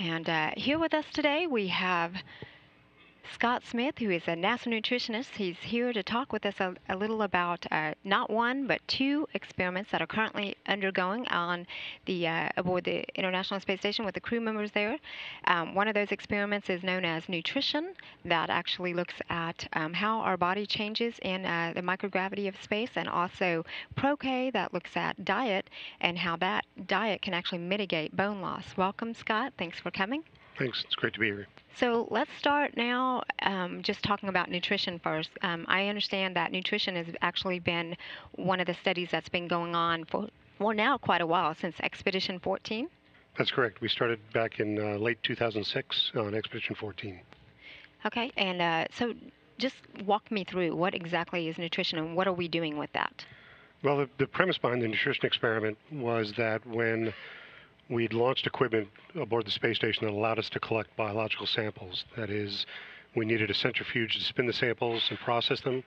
And here with us today, we have Scott Smith, who is a NASA nutritionist. He's here to talk with us a little about not one, but two experiments that are currently undergoing on the aboard the International Space Station with the crew members there. One of those experiments is known as Nutrition, that actually looks at how our body changes in the microgravity of space, and also Pro-K, that looks at diet and how that diet can actually mitigate bone loss. Welcome, Scott. Thanks for coming. Thanks. It's great to be here. So let's start now just talking about nutrition first. I understand that nutrition has actually been one of the studies that's been going on for now quite a while, since Expedition 14. That's correct. We started back in late 2006 on Expedition 14. Okay, and so just walk me through what exactly is nutrition and what are we doing with that? Well, the premise behind the nutrition experiment was that when we'd launched equipment aboard the space station that allowed us to collect biological samples. That is, we needed a centrifuge to spin the samples and process them,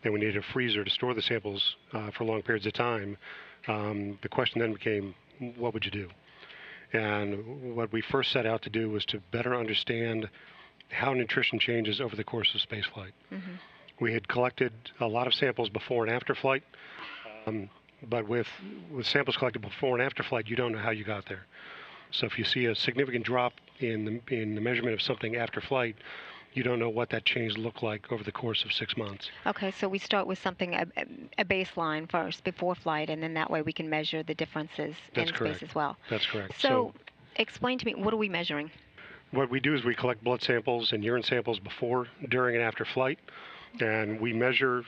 and we needed a freezer to store the samples for long periods of time. The question then became, what would you do? And what we first set out to do was to better understand how nutrition changes over the course of spaceflight. Mm-hmm. We had collected a lot of samples before and after flight. But with samples collected before and after flight, you don't know how you got there. So if you see a significant drop in the measurement of something after flight, you don't know what that change looked like over the course of 6 months. Okay, so we start with something, a baseline first before flight, and then that way we can measure the differences in space as well. That's correct. So explain to me, what are we measuring? What we do is we collect blood samples and urine samples before, during, and after flight, and we measure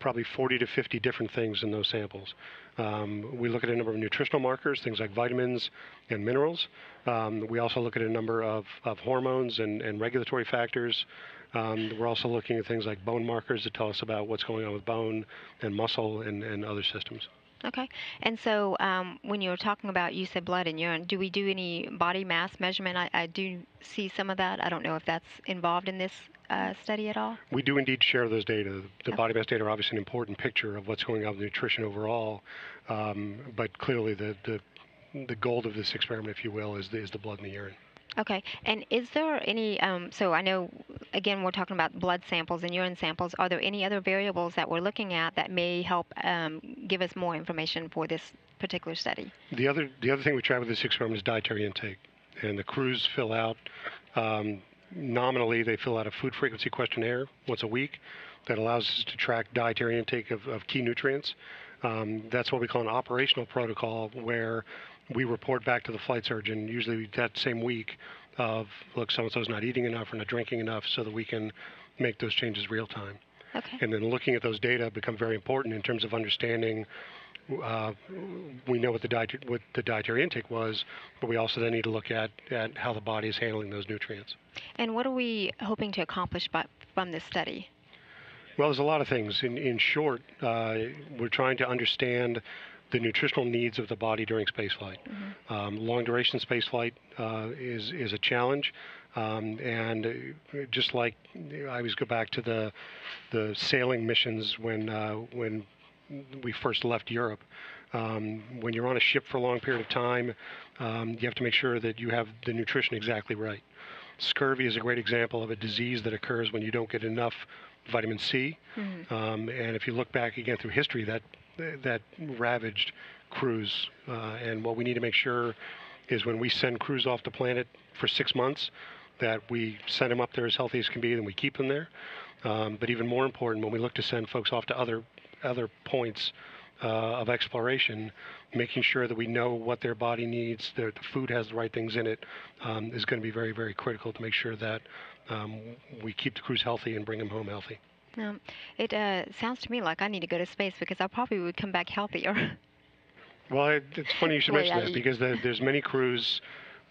probably 40 to 50 different things in those samples. We look at a number of nutritional markers, things like vitamins and minerals. We also look at a number of hormones and regulatory factors. We're also looking at things like bone markers that tell us about what's going on with bone and muscle and other systems. Okay. And so when you were talking about, you said blood and urine, do we do any body mass measurement? I do see some of that. I don't know if that's involved in this study at all. We do indeed share those data. The body mass data are obviously an important picture of what's going on with nutrition overall, but clearly the goal of this experiment, if you will, is the blood and the urine. Okay. And is there any, so I know, again, we're talking about blood samples and urine samples. Are there any other variables that we're looking at that may help give us more information for this particular study? The other thing we try with this experiment is dietary intake. And the crews fill out, nominally, they fill out a food frequency questionnaire once a week that allows us to track dietary intake of key nutrients. That's what we call an operational protocol, where we report back to the flight surgeon, usually that same week, of, look, so-and-so's not eating enough or not drinking enough, so that we can make those changes real time. Okay. And then looking at those data become very important in terms of understanding, we know what the dietary intake was, but we also then need to look at how the body is handling those nutrients. And what are we hoping to accomplish from this study? Well, there's a lot of things. In short, we're trying to understand the nutritional needs of the body during spaceflight. Mm-hmm. Long-duration spaceflight is a challenge, and just like I always go back to the sailing missions when we first left Europe. When you're on a ship for a long period of time, you have to make sure that you have the nutrition exactly right. Scurvy is a great example of a disease that occurs when you don't get enough vitamin C. Mm-hmm. And if you look back again through history, that ravaged crews. And what we need to make sure is when we send crews off the planet for 6 months, that we send them up there as healthy as can be, and we keep them there. But even more important, when we look to send folks off to other points of exploration, making sure that we know what their body needs, the food has the right things in it, is going to be very, very critical to make sure that we keep the crews healthy and bring them home healthy. It sounds to me like I need to go to space, because I probably would come back healthier. Well, it's funny you should mention that, because there's many crews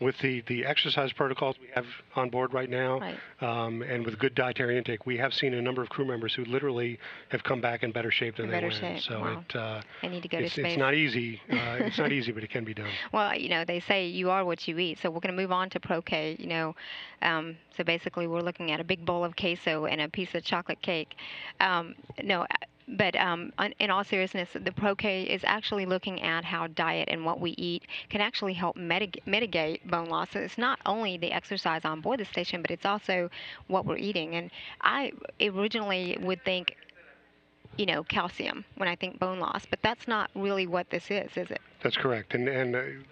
with the exercise protocols we have on board right now, right. And with good dietary intake, we have seen a number of crew members who literally have come back in better shape than they went. So wow. I need to go to space. It's not easy. It's not easy, but it can be done. Well, they say you are what you eat. So we're going to move on to Pro-K. So basically, we're looking at a big bowl of queso and a piece of chocolate cake. No, But in all seriousness, the Pro-K is actually looking at how diet and what we eat can actually help mitigate bone loss. So it's not only the exercise on board the station, but it's also what we're eating. And I originally would think, calcium when I think bone loss, but that's not really what this is it? That's correct. And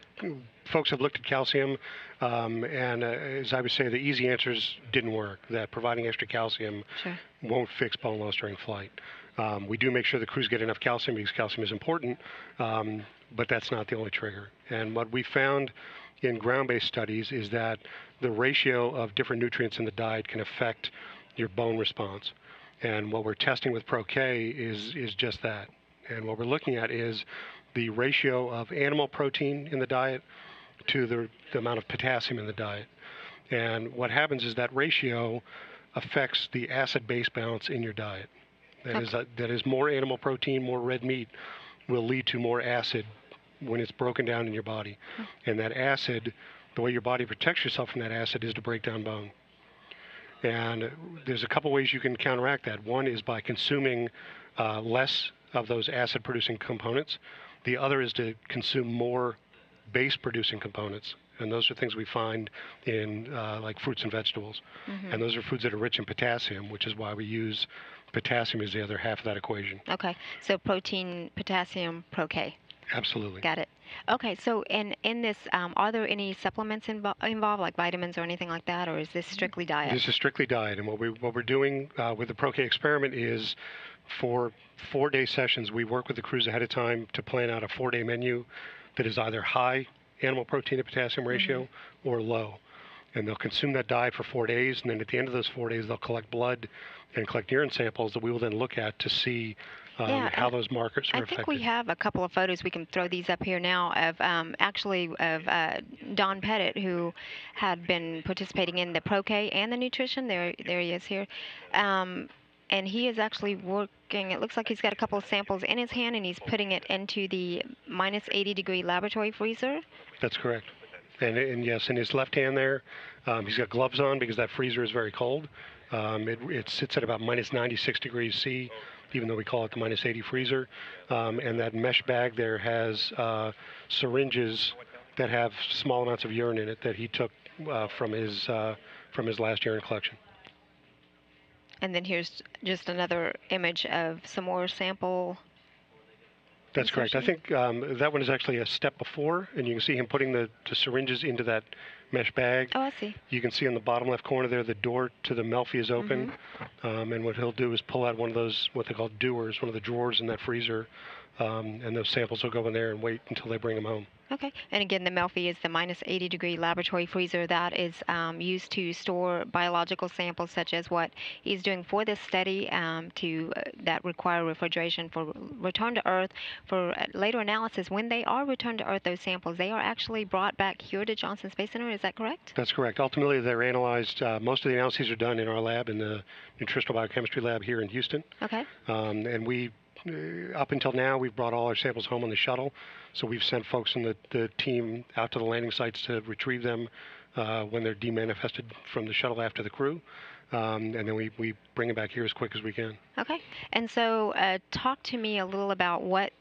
folks have looked at calcium, and as I would say, the easy answers didn't work. That providing extra calcium Sure. won't fix bone loss during flight. We do make sure the crews get enough calcium because calcium is important, but that's not the only trigger. And what we found in ground-based studies is that the ratio of different nutrients in the diet can affect your bone response. And what we're testing with Pro-K is just that. And what we're looking at is the ratio of animal protein in the diet to the amount of potassium in the diet. And what happens is that ratio affects the acid-base balance in your diet. That is more animal protein, more red meat will lead to more acid when it's broken down in your body. And that acid, the way your body protects yourself from that acid is to break down bone. And there's a couple ways you can counteract that. One is by consuming less of those acid-producing components. The other is to consume more base-producing components. And those are things we find in like fruits and vegetables. And those are foods that are rich in potassium, which is why we use potassium as the other half of that equation. Okay, so protein, potassium, Pro-K. Absolutely. Got it. Okay, so in this, are there any supplements involved, like vitamins or anything like that, or is this strictly diet? This is strictly diet, and what we're doing with the Pro-K experiment is for 4-day sessions, we work with the crews ahead of time to plan out a 4-day menu that is either high animal protein to potassium ratio or low. And they'll consume that diet for 4 days, and then at the end of those 4 days, they'll collect blood and collect urine samples that we will then look at to see how those markers are affected. I think we have a couple of photos. We can throw these up here now of Don Pettit, who had been participating in the Pro-K and the nutrition. There he is here. And he is actually working, it looks like he's got a couple of samples in his hand, and he's putting it into the minus 80-degree laboratory freezer. That's correct. And yes, in his left hand there, he's got gloves on because that freezer is very cold. It sits at about minus 96 degrees C, even though we call it the minus 80 freezer. And that mesh bag there has syringes that have small amounts of urine in it that he took from his last urine collection. And then here's just another image of some more sample. That's correct. I think that one is actually a step before, and you can see him putting the syringes into that mesh bag. Oh, I see. You can see in the bottom left corner there, the door to the Melfi is open, and what he'll do is pull out one of those, what they call dewars, one of the drawers in that freezer, and those samples will go in there and wait until they bring them home. Okay. And again, the Melfi is the minus 80-degree laboratory freezer that is used to store biological samples, such as what he's doing for this study that require refrigeration for return to Earth for later analysis. When they are returned to Earth, those samples, they are actually brought back here to Johnson Space Center. Is that correct? That's correct. Ultimately, they're analyzed. Most of the analyses are done in our lab, in the nutritional biochemistry lab here in Houston. Okay. And we up until now, we've brought all our samples home on the shuttle. So we've sent folks in the team out to the landing sites to retrieve them when they're demanifested from the shuttle after the crew. And then we bring them back here as quick as we can. Okay. And so talk to me a little about what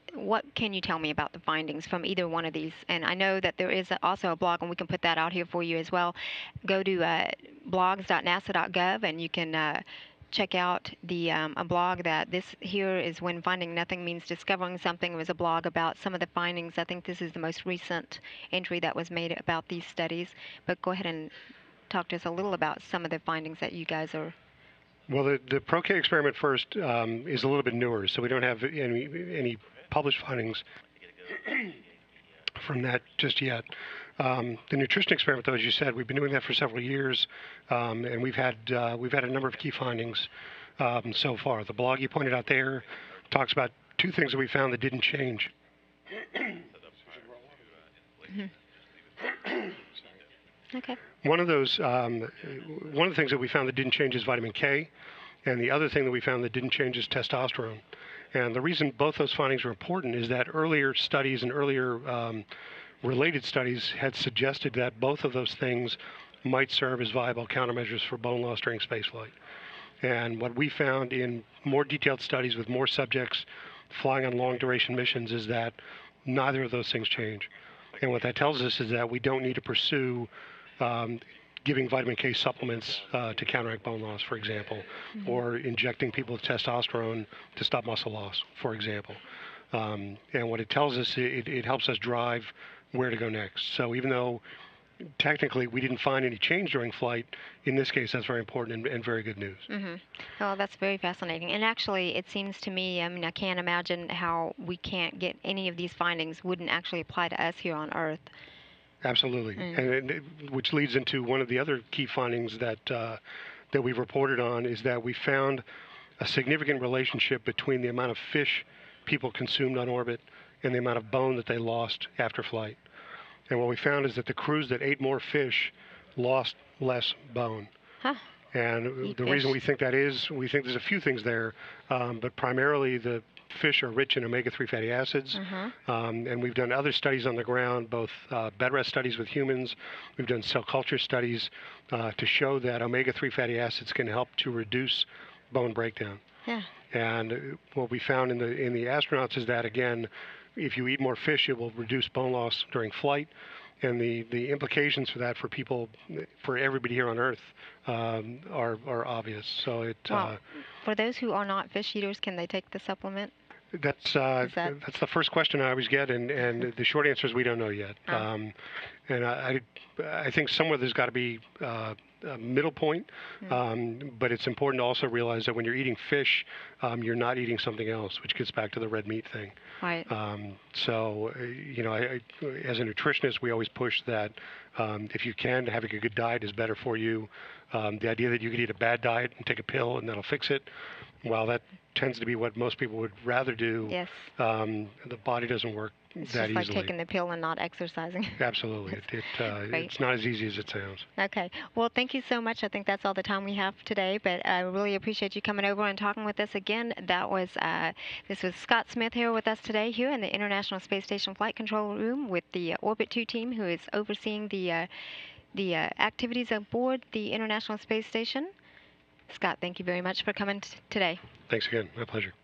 can you tell me about the findings from either one of these? And I know that there is also a blog, and we can put that out here for you as well. Go to blogs.nasa.gov, and you can check out a blog that this here is When Finding Nothing Means Discovering Something. It was a blog about some of the findings. I think this is the most recent entry that was made about these studies. But go ahead and talk to us a little about some of the findings that you guys are. Well, the Pro-K experiment first is a little bit newer, so we don't have any published findings from that just yet. The nutrition experiment, though, as you said, we've been doing that for several years, and we've had a number of key findings so far. The blog you pointed out there talks about two things that we found that didn't change. Okay. One of the things that we found that didn't change is vitamin K, and the other thing that we found that didn't change is testosterone. And the reason both those findings are important is that earlier studies and earlier related studies had suggested that both of those things might serve as viable countermeasures for bone loss during spaceflight. And what we found in more detailed studies with more subjects flying on long duration missions is that neither of those things change. And what that tells us is that we don't need to pursue um, giving vitamin K supplements to counteract bone loss, for example, or injecting people with testosterone to stop muscle loss, for example. And what it tells us, it helps us drive where to go next. So even though technically we didn't find any change during flight, in this case that's very important and very good news. Well, that's very fascinating. And actually, it seems to me, I mean, I can't imagine how we can't get any of these findings wouldn't actually apply to us here on Earth. Absolutely, and which leads into one of the other key findings that that we've reported on is that we found a significant relationship between the amount of fish people consumed on orbit and the amount of bone that they lost after flight. And what we found is that the crews that ate more fish lost less bone. Huh. And the reason we think that is, we think there's a few things there, but primarily the fish are rich in omega-3 fatty acids, and we've done other studies on the ground, both bed rest studies with humans. We've done cell culture studies to show that omega-3 fatty acids can help to reduce bone breakdown. Yeah. And what we found in the astronauts is that, again, if you eat more fish, it will reduce bone loss during flight. And the implications for that for people, for everybody here on Earth, are obvious. So well, for those who are not fish eaters, can they take the supplement? That's the first question I always get, and the short answer is we don't know yet. And I think somewhere there's got to be a middle point, but it's important to also realize that when you're eating fish, you're not eating something else, which gets back to the red meat thing. Right. So, as a nutritionist, we always push that if you can, having a good diet is better for you. The idea that you could eat a bad diet and take a pill and that'll fix it, while that tends to be what most people would rather do, yes. The body doesn't work it's that just easily. Like taking the pill and not exercising. Absolutely. It's not as easy as it sounds. Okay. Well, thank you so much. I think that's all the time we have today, but I really appreciate you coming over and talking with us again. This was Scott Smith here with us today here in the International Space Station Flight Control Room with the Orbit 2 team, who is overseeing the activities aboard the International Space Station. Scott, thank you very much for coming today. Thanks again. My pleasure.